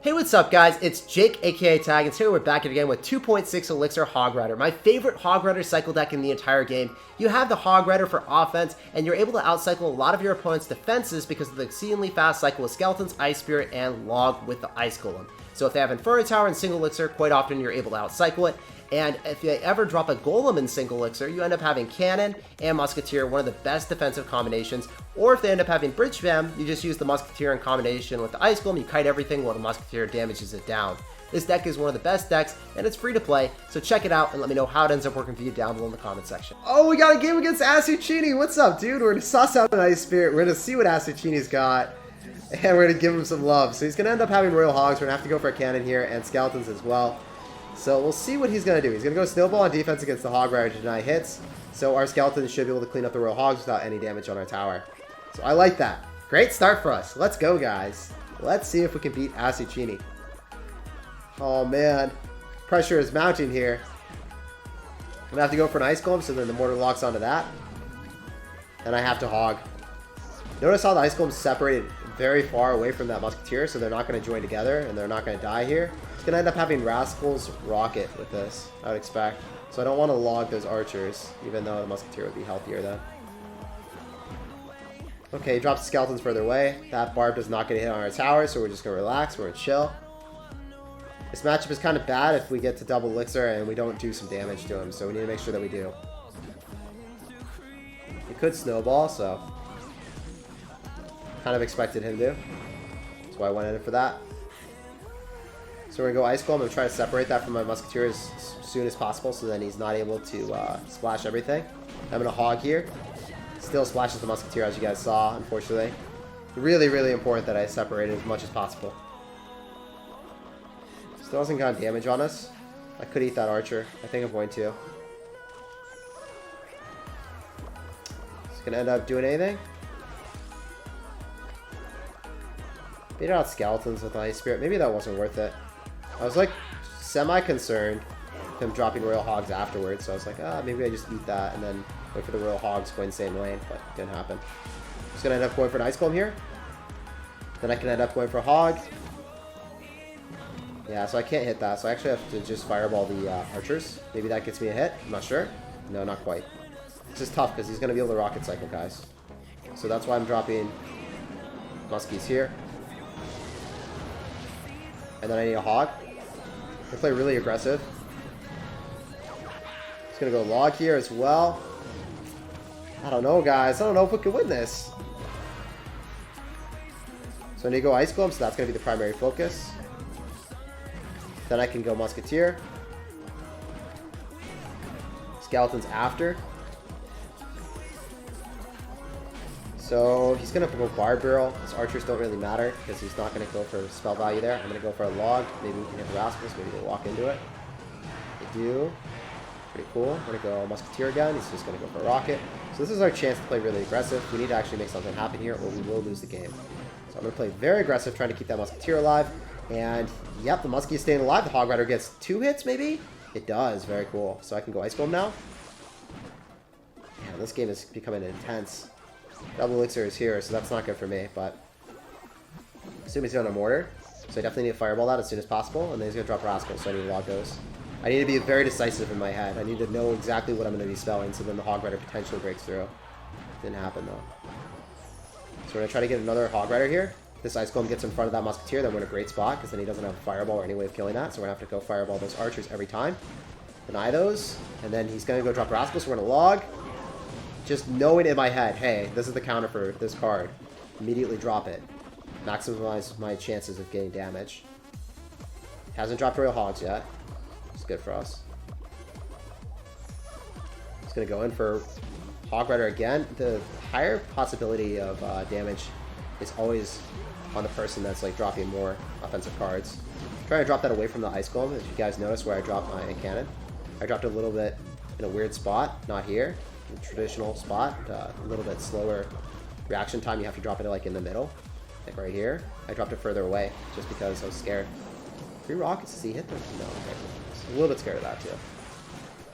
Hey, what's up guys? It's Jake, aka Tag, and today we're back again with 2.6 Elixir Hog Rider, my favorite Hog Rider cycle deck in the entire game. You have the Hog Rider for offense, and you're able to outcycle a lot of your opponent's defenses because of the exceedingly fast cycle with Skeletons, Ice Spirit, and Log with the Ice Golem. So if they have Inferno Tower and single Elixir, quite often you're able to outcycle it. And if you ever drop a Golem in single Elixir, you end up having Cannon and Musketeer, one of the best defensive combinations. Or if they end up having Bridge Spam, you just use the Musketeer in combination with the Ice Golem, you kite everything while the Musketeer damages it down. This deck is one of the best decks, and it's free to play, so check it out and let me know how it ends up working for you down below in the comment section. Oh, we got a game against Asuchini! What's up, dude? We're gonna suss out an Ice Spirit, we're gonna see what Asuchini's got, and we're gonna give him some love. So he's gonna end up having Royal Hogs, we're gonna have to go for a Cannon here, and Skeletons as well. So we'll see what he's going to do. He's going to go Snowball on defense against the Hog Rider to deny hits. So our Skeletons should be able to clean up the Royal Hogs without any damage on our tower. So I like that. Great start for us. Let's go, guys. Let's see if we can beat Asuchini. Oh, man. Pressure is mounting here. I'm going to have to go for an Ice Golem, so then the Mortar locks onto that. And I have to Hog. Notice how the Ice Golem's separated very far away from that Musketeer, so they're not going to join together, and they're not going to die here. It's going to end up having Rascal's Rocket with this, I would expect. So I don't want to log those archers, even though the Musketeer would be healthier then. Okay, he drops the Skeletons further away. That Barb does not get a hit on our tower, so we're just going to relax. We're going to chill. This matchup is kind of bad if we get to double Elixir and we don't do some damage to him, so we need to make sure that we do. He could Snowball, so kind of expected him to. That's why I went in for that. So we're going to go Ice Golem and try to separate that from my Musketeer as soon as possible so then he's not able to splash everything. I'm going to Hog here. Still splashes the Musketeer as you guys saw, unfortunately. Really, really important that I separate it as much as possible. Still hasn't gotten damage on us. I could eat that Archer. I think I'm going to. It's going to end up doing anything. Beat out Skeletons with Ice Spirit. Maybe that wasn't worth it. I was like semi-concerned with him dropping Royal Hogs afterwards, so I was like, maybe I just eat that and then wait for the Royal Hogs going same lane, but it didn't happen. Just gonna end up going for an Ice Golem here. Then I can end up going for a Hog. Yeah, so I can't hit that, so I actually have to just fireball the archers. Maybe that gets me a hit. I'm not sure. No, not quite. This is tough because he's gonna be able to rocket cycle, guys. So that's why I'm dropping Muskies here. And then I need a Hog. I play really aggressive. Just gonna go Log here as well. I don't know, guys. I don't know if we can win this. So I need to go Ice Golem, so that's gonna be the primary focus. Then I can go Musketeer. Skeletons after. So he's going to go Barb Barrel. His archers don't really matter because he's not going to go for spell value there. I'm going to go for a Log. Maybe we can hit the Rascals. Maybe they'll walk into it. They do. Pretty cool. We're going to go Musketeer again. He's just going to go for a Rocket. So this is our chance to play really aggressive. We need to actually make something happen here or we will lose the game. So I'm going to play very aggressive, trying to keep that Musketeer alive. And, yep, the Muskie is staying alive. The Hog Rider gets 2 hits, maybe? It does. Very cool. So I can go Ice Golem now. Man, this game is becoming intense. Double Elixir is here, so that's not good for me, but I assume he's on a Mortar, so I definitely need to fireball that as soon as possible, and then he's going to drop Rascal, so I need to log those. I need to be very decisive in my head. I need to know exactly what I'm going to be spelling, so then the Hog Rider potentially breaks through. Didn't happen, though. So we're going to try to get another Hog Rider here. This Ice Golem gets in front of that Musketeer, then we're in a great spot, because then he doesn't have a Fireball or any way of killing that, so we're going to have to go Fireball those Archers every time. Deny those, and then he's going to go drop Rascal, so we're going to log. Just knowing in my head, hey, this is the counter for this card. Immediately drop it. Maximize my chances of getting damage. Hasn't dropped Royal Hogs yet. It's good for us. It's going to go in for Hog Rider again. The higher possibility of damage is always on the person that's like dropping more offensive cards. I'm trying to drop that away from the Ice Golem, as you guys notice where I dropped my Cannon. I dropped it a little bit in a weird spot, not here. The traditional spot, a little bit slower reaction time. You have to drop it like in the middle, like right here. I dropped it further away just because I was scared. 3 rockets, does he hit them? No, okay. A little bit scared of that too.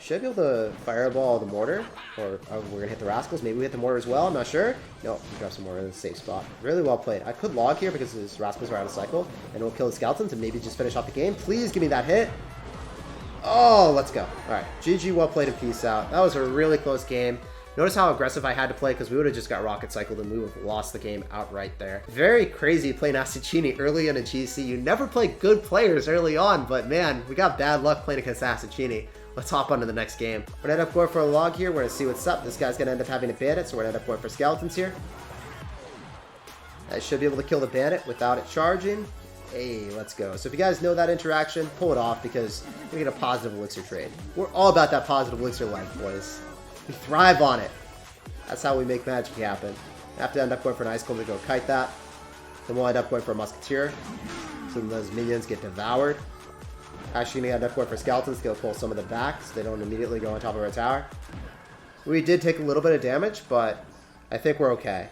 Should be able to fireball the mortar, or we're gonna hit the rascals. Maybe we hit the mortar as well. I'm not sure. No, we drop some mortar in a safe spot. Really well played. I could log here because his rascals are out of cycle, and we'll kill the skeletons and maybe just finish off the game. Please give me that hit. Oh, let's go. All right, GG, well played, and peace out. That was a really close game. Notice how aggressive I had to play because we would have just got rocket cycled and we would have lost the game outright there. Very crazy playing Assassini early in a GC. You never play good players early on, but man, we got bad luck playing against Assassini. Let's hop on to the next game. We're gonna end up going for a log here. We're gonna see what's up. This guy's gonna end up having a bandit, so we're gonna end up going for skeletons here. I should be able to kill the bandit without it charging. Hey, let's go. So if you guys know that interaction, pull it off because we get a positive elixir trade. We're all about that positive elixir life, boys. We thrive on it. That's how we make magic happen. I have to end up going for an ice golem to go kite that. Then we'll end up going for a musketeer. So those minions get devoured. Actually gonna end up going for skeletons to go pull some of them back so they don't immediately go on top of our tower. We did take a little bit of damage, but I think we're okay.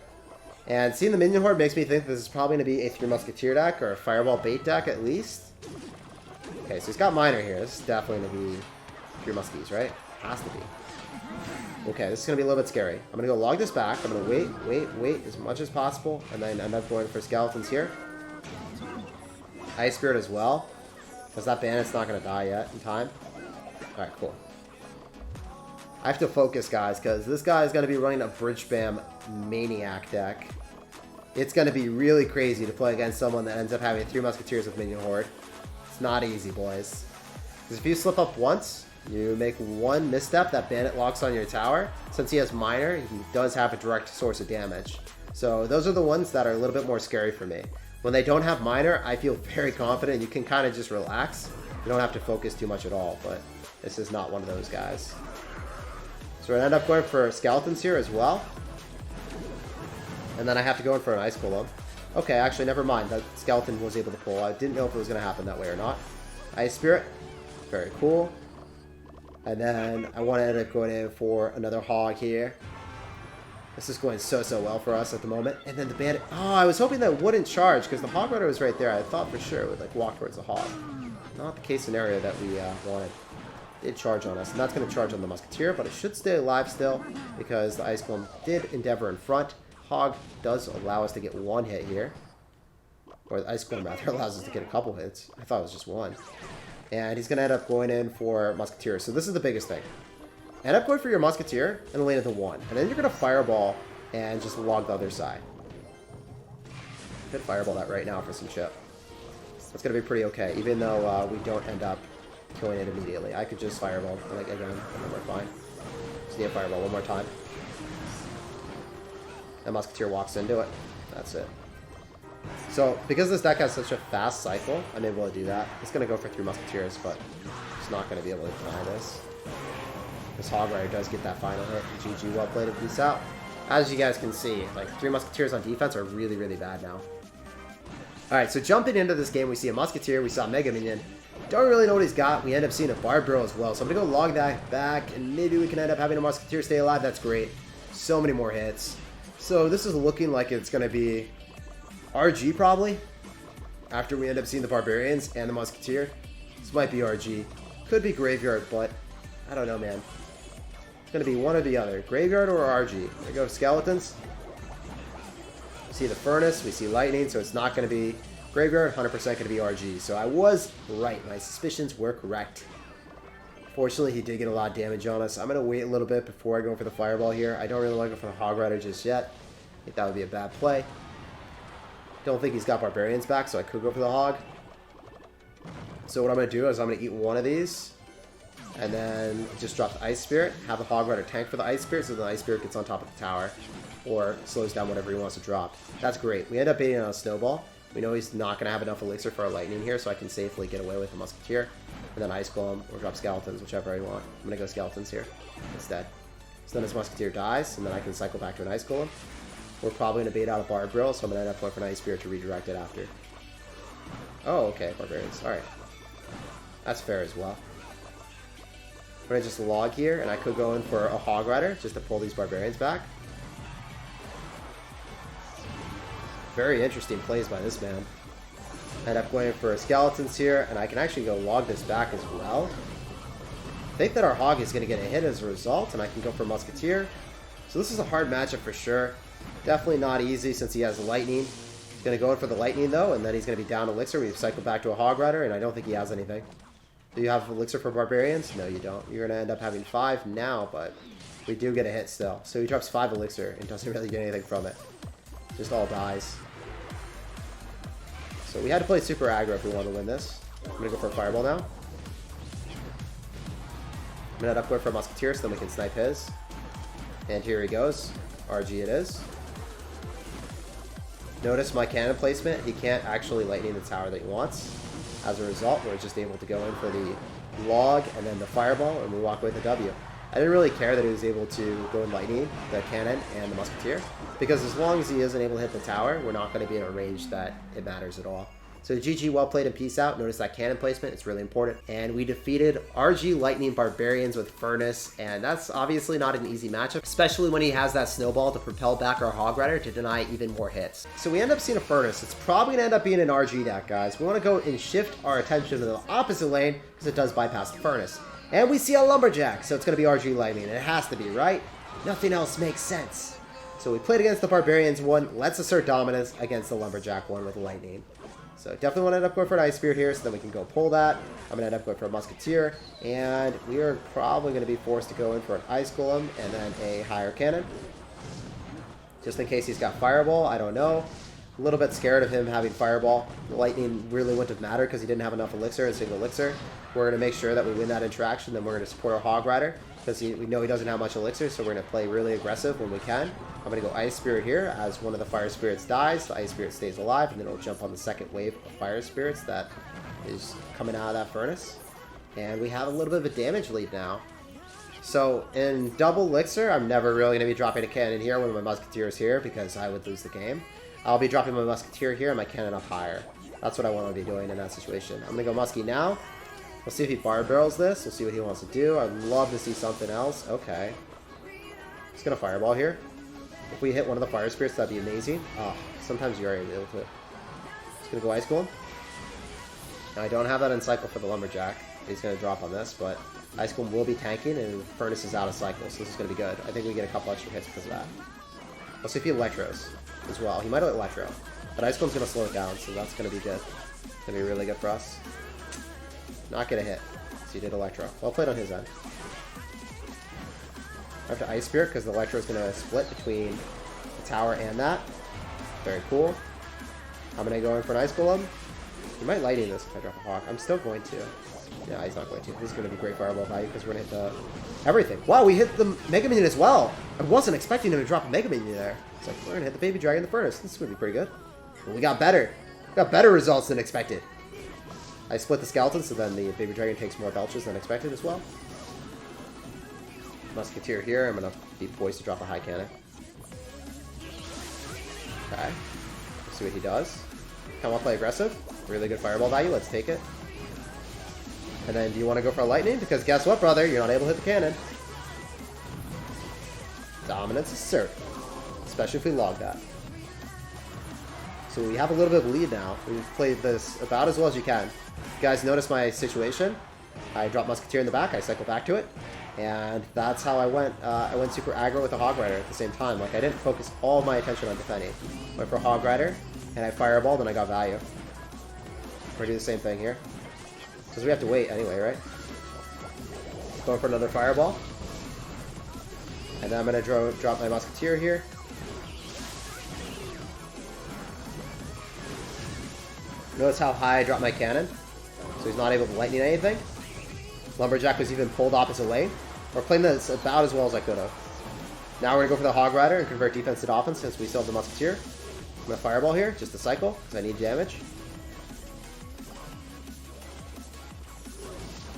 And seeing the minion horde makes me think this is probably going to be a 3 musketeer deck or a fireball bait deck at least. Okay, so he's got miner here. This is definitely going to be 3 muskies, right? Has to be. Okay, this is going to be a little bit scary. I'm going to go log this back. I'm going to wait as much as possible, and then end up going for skeletons here. Ice Spirit as well, because that bandit's not going to die yet in time. Alright, cool. I have to focus, guys, because this guy is going to be running a Bridge Spam Maniac deck. It's going to be really crazy to play against someone that ends up having 3 Musketeers with Minion Horde. It's not easy, boys. Because if you slip up once, you make one misstep, that bandit locks on your tower. Since he has Miner, he does have a direct source of damage. So those are the ones that are a little bit more scary for me. When they don't have Miner, I feel very confident. You can kind of just relax. You don't have to focus too much at all, but this is not one of those guys. So we're going to end up going for skeletons here as well. And then I have to go in for an ice golem. Okay, actually, never mind. That skeleton was able to pull. I didn't know if it was going to happen that way or not. Ice Spirit. Very cool. And then I want to end up going in for another hog here. This is going so well for us at the moment. And then the bandit. Oh, I was hoping that it wouldn't charge because the hog rider was right there. I thought for sure it would like walk towards the hog. Not the case scenario that we wanted. Did charge on us, and that's going to charge on the musketeer, but it should stay alive still because the ice golem did endeavor in front. Hog does allow us to get one hit here, or the ice golem rather allows us to get a couple hits. I thought it was just one, and he's going to end up going in for musketeer. So this is the biggest thing. End up going for your musketeer and lane of the 1, and then you're going to fireball and just log the other side. Could fireball that right now for some chip. That's going to be pretty okay, even though we don't end up killing it immediately. I could just fireball like again, and then we're fine. Just need a fireball one more time. And musketeer walks into it. That's it. So because this deck has such a fast cycle, I'm able to do that. It's gonna go for 3 musketeers, but it's not gonna be able to deny this. This hog rider does get that final hit. GG, well played, and peace out. As you guys can see, like 3 musketeers on defense are really bad now. Alright, so jumping into this game, we see a musketeer, we saw Mega Minion. Don't really know what he's got. We end up seeing a Barbaro as well. So I'm going to go log that back, and maybe we can end up having a Musketeer stay alive. That's great. So many more hits. So this is looking like it's going to be RG probably. After we end up seeing the Barbarians and the Musketeer. This might be RG. Could be Graveyard, but I don't know, man. It's going to be one or the other. Graveyard or RG. There we go, Skeletons. We see the Furnace. We see Lightning, so it's not going to be Graveyard, 100% going to be RG. So I was right. My suspicions were correct. Fortunately, he did get a lot of damage on us. I'm going to wait a little bit before I go for the Fireball here. I don't really like it for the Hog Rider just yet. I think that would be a bad play. Don't think he's got Barbarians back, so I could go for the Hog. So what I'm going to do is I'm going to eat one of these. And then just drop the Ice Spirit. Have the Hog Rider tank for the Ice Spirit, so the Ice Spirit gets on top of the tower. Or slows down whatever he wants to drop. That's great. We end up baiting on a Snowball. We know he's not going to have enough elixir for our lightning here, so I can safely get away with a musketeer. And then ice golem or drop skeletons, whichever I want. I'm going to go skeletons here instead. So then his musketeer dies, and then I can cycle back to an ice golem. We're probably going to bait out a Barbarian, so I'm going to end up going for an ice spirit to redirect it after. Oh, okay, Barbarians. Alright. That's fair as well. I'm going to just log here, and I could go in for a Hog Rider just to pull these Barbarians back. Very interesting plays by this man. I end up going for skeletons here, and I can actually go log this back as well. I think that our Hog is going to get a hit as a result, and I can go for Musketeer. So this is a hard matchup for sure. Definitely not easy since he has Lightning. He's going to go in for the Lightning, though, and then he's going to be down Elixir. We've cycled back to a Hog Rider, and I don't think he has anything. Do you have Elixir for Barbarians? No, you don't. You're going to end up having 5 now, but we do get a hit still. So he drops 5 Elixir and doesn't really get anything from it. Just all dies. So we had to play super aggro if we want to win this. I'm going to go for a Fireball now. I'm going to end up going for a Musketeer so then we can snipe his. And here he goes. RG it is. Notice my cannon placement. He can't actually lightning the tower that he wants. As a result, we're just able to go in for the log and then the fireball, and we walk away with a W. I didn't really care that he was able to go in lightning, the cannon, and the musketeer, because as long as he isn't able to hit the tower, we're not going to be in a range that it matters at all. So GG, well played, and peace out. Notice that cannon placement, it's really important. And we defeated RG Lightning Barbarians with Furnace, and that's obviously not an easy matchup, especially when he has that snowball to propel back our Hog Rider to deny even more hits. So we end up seeing a Furnace. It's probably going to end up being an RG deck, guys. We want to go and shift our attention to the opposite lane, because it does bypass the Furnace. And we see a Lumberjack, so it's going to be RG Lightning, and it has to be, right? Nothing else makes sense. So we played against the Barbarians one, let's assert dominance against the Lumberjack one with Lightning. So definitely want to end up going for an Ice Spirit here, so then we can go pull that. I'm going to end up going for a Musketeer, and we are probably going to be forced to go in for an Ice Golem and then a higher cannon. Just in case he's got Fireball, I don't know. A little bit scared of him having Fireball. The Lightning really wouldn't have mattered because he didn't have enough Elixir and single Elixir. We're going to make sure that we win that interaction, then we're going to support our Hog Rider because we know he doesn't have much Elixir, so we're going to play really aggressive when we can. I'm going to go Ice Spirit here as one of the Fire Spirits dies. The Ice Spirit stays alive, and then it'll jump on the second wave of Fire Spirits that is coming out of that Furnace. And we have a little bit of a damage lead now. So in double Elixir, I'm never really going to be dropping a cannon here when my Musketeer is here because I would lose the game. I'll be dropping my Musketeer here and my cannon up higher. That's what I want to be doing in that situation. I'm going to go Muskie now. We'll see if he Bar Barrels this. We'll see what he wants to do. I'd love to see something else. Okay. He's going to Fireball here. If we hit one of the Fire Spirits, that'd be amazing. Oh, sometimes you are able to. He's going to go Ice Golem. Now, I don't have that in cycle for the Lumberjack. He's going to drop on this, but Ice Golem will be tanking, and Furnace is out of cycle, so this is going to be good. I think we get a couple extra hits because of that. We'll see if he Electros as well. He might have Electro, but Ice Golem's going to slow it down, so that's going to be good. It's going to be really good for us. Not get a hit. So he did Electro. Well played on his end. I have to Ice Spirit because the Electro is going to split between the tower and that. Very cool. I'm going to go in for an Ice Golem. He might Lightning this if I drop a Hawk. I'm still going to. Yeah, he's not going to. This is going to be great Fireball value because we're going to hit the everything. Wow, we hit the Mega Minion as well. I wasn't expecting him to drop a Mega Minion there. It's like, we're going to hit the Baby Dragon in the Furnace. This is going to be pretty good. But we got better. We got better results than expected. I split the skeleton, so then the Baby Dragon takes more belches than expected as well. Musketeer here. I'm going to be poised to drop a high cannon. Okay. Let's see what he does. Come on, play aggressive. Really good Fireball value. Let's take it. And then do you want to go for a Lightning? Because guess what, brother? You're not able to hit the cannon. Dominance assert. Especially if we log that. So we have a little bit of a lead now. We've played this about as well as you can. You guys notice my situation. I drop Musketeer in the back. I cycle back to it. And that's how I went. I went super aggro with the Hog Rider at the same time. Like, I didn't focus all of my attention on defending. Went for Hog Rider, and I Fireballed, and I got value. We're going to do the same thing here. Because we have to wait anyway, right? Going for another Fireball. And then I'm going to drop my Musketeer here. Notice how high I dropped my cannon. So he's not able to Lightning anything. Lumberjack was even pulled opposite lane. We're playing this about as well as I could have. Now we're going to go for the Hog Rider and convert defense to offense since we still have the Musketeer. I'm going to Fireball here, just to cycle, because I need damage.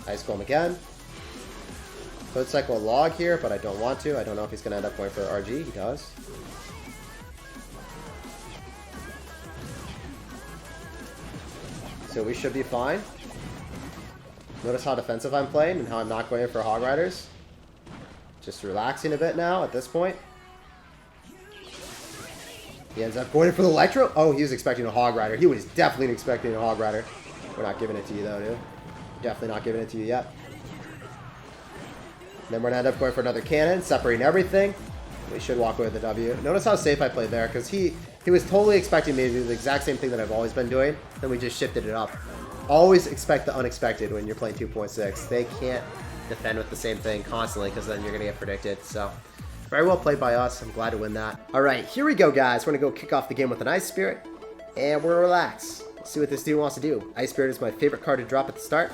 Ice Golem again. Could cycle a log here, but I don't want to. I don't know if he's going to end up going for RG. He does. So we should be fine. Notice how defensive I'm playing and how I'm not going for Hog Riders. Just relaxing a bit now at this point. He ends up going for the Electro. Oh, he was expecting a Hog Rider. He was definitely expecting a Hog Rider. We're not giving it to you though, dude. Definitely not giving it to you yet. Then we're going to end up going for another cannon, separating everything. We should walk away with the W. Notice how safe I played there, because he was totally expecting me to do the exact same thing that I've always been doing. Then we just shifted it up. Always expect the unexpected when you're playing 2.6. They can't defend with the same thing constantly, because then you're going to get predicted. So, very well played by us. I'm glad to win that. All right, here we go, guys. We're going to go kick off the game with an Ice Spirit, and we're going to relax. Let's see what this dude wants to do. Ice Spirit is my favorite card to drop at the start,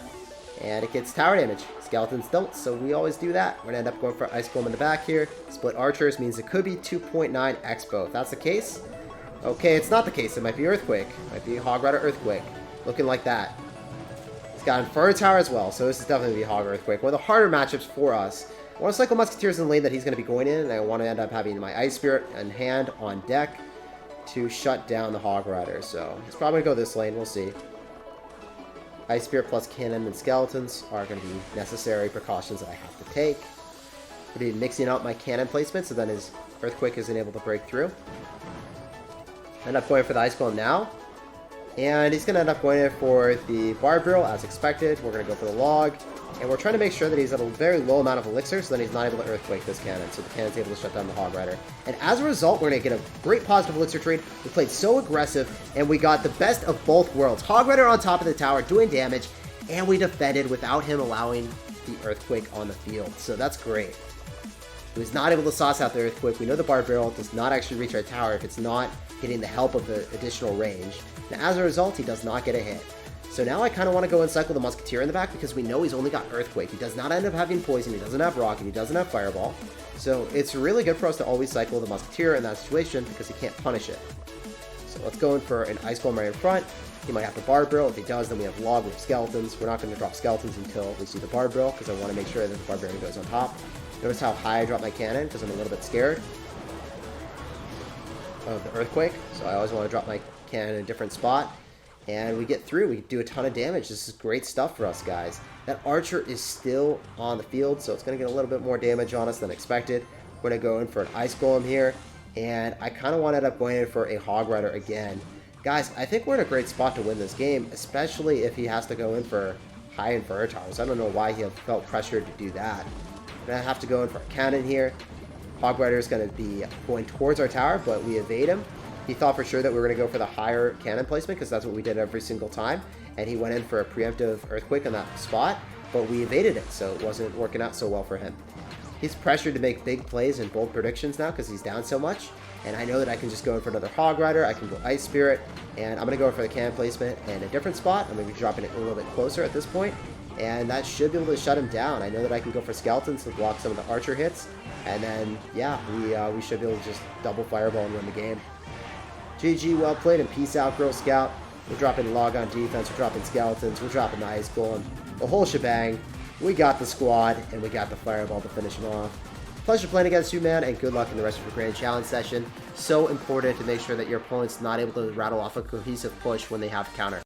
and it gets tower damage. Skeletons don't, so we always do that. We're going to end up going for Ice Golem in the back here. Split Archers means it could be 2.9x both. If that's the case, okay, it's not the case. It might be Earthquake. It might be Hog Rider Earthquake. Looking like that. He's got Inferno Tower as well, so this is definitely going to be Hog Earthquake. One of the harder matchups for us. I want to cycle Musketeers in the lane that he's going to be going in, and I want to end up having my Ice Spirit in hand on deck to shut down the Hog Rider. So he's probably going to go this lane. We'll see. Ice Spirit plus Cannon and Skeletons are going to be necessary precautions that I have to take. I'll be mixing up my Cannon placement so then his Earthquake isn't able to break through. End up going for the Ice Golem now. And he's going to end up going in for the Barb Barrel as expected. We're going to go for the Log. And we're trying to make sure that he's at a very low amount of Elixir so then he's not able to Earthquake this Cannon. So the Cannon's able to shut down the Hog Rider. And as a result, we're going to get a great positive Elixir trade. We played so aggressive and we got the best of both worlds. Hog Rider on top of the tower doing damage. And we defended without him allowing the Earthquake on the field. So that's great. He was not able to sauce out the Earthquake. We know the Barb Barrel does not actually reach our tower if it's not getting the help of the additional range. And as a result, he does not get a hit. So now I kind of want to go and cycle the Musketeer in the back because we know he's only got Earthquake. He does not end up having Poison, he doesn't have Rocket, he doesn't have Fireball. So it's really good for us to always cycle the Musketeer in that situation because he can't punish it. So let's go in for an Ice Golem right in front. He might have the Barb Barrel. If he does, then we have Log with Skeletons. We're not going to drop Skeletons until we see the Barb Barrel because I want to make sure that the Barb Barrel goes on top. Notice how high I drop my Cannon because I'm a little bit scared of the Earthquake. So I always want to drop my Cannon in a different spot. And we get through. We do a ton of damage. This is great stuff for us, guys. That Archer is still on the field, so it's going to get a little bit more damage on us than expected. We're going to go in for an Ice Golem here. And I kind of want to end up going in for a Hog Rider again. Guys, I think we're in a great spot to win this game, especially if he has to go in for high Inferno Towers. I don't know why he felt pressured to do that. I'm going to have to go in for a Cannon here. Hog Rider is going to be going towards our tower, but we evade him. He thought for sure that we were going to go for the higher Cannon placement because that's what we did every single time. And he went in for a preemptive Earthquake on that spot, but we evaded it, so it wasn't working out so well for him. He's pressured to make big plays and bold predictions now because he's down so much. And I know that I can just go in for another Hog Rider. I can go Ice Spirit, and I'm going to go for the Cannon placement in a different spot. I'm going to be dropping it a little bit closer at this point, and that should be able to shut him down. I know that I can go for Skeletons to block some of the Archer hits, and then, yeah, we should be able to just double Fireball and win the game. GG, well played, and peace out, Girl Scout. We're dropping Log on defense, we're dropping Skeletons, we're dropping the Ice Golem, the whole shebang. We got the squad, and we got the Fireball to finish him off. Pleasure playing against you, man, and good luck in the rest of your Grand Challenge session. So important to make sure that your opponent's not able to rattle off a cohesive push when they have counter.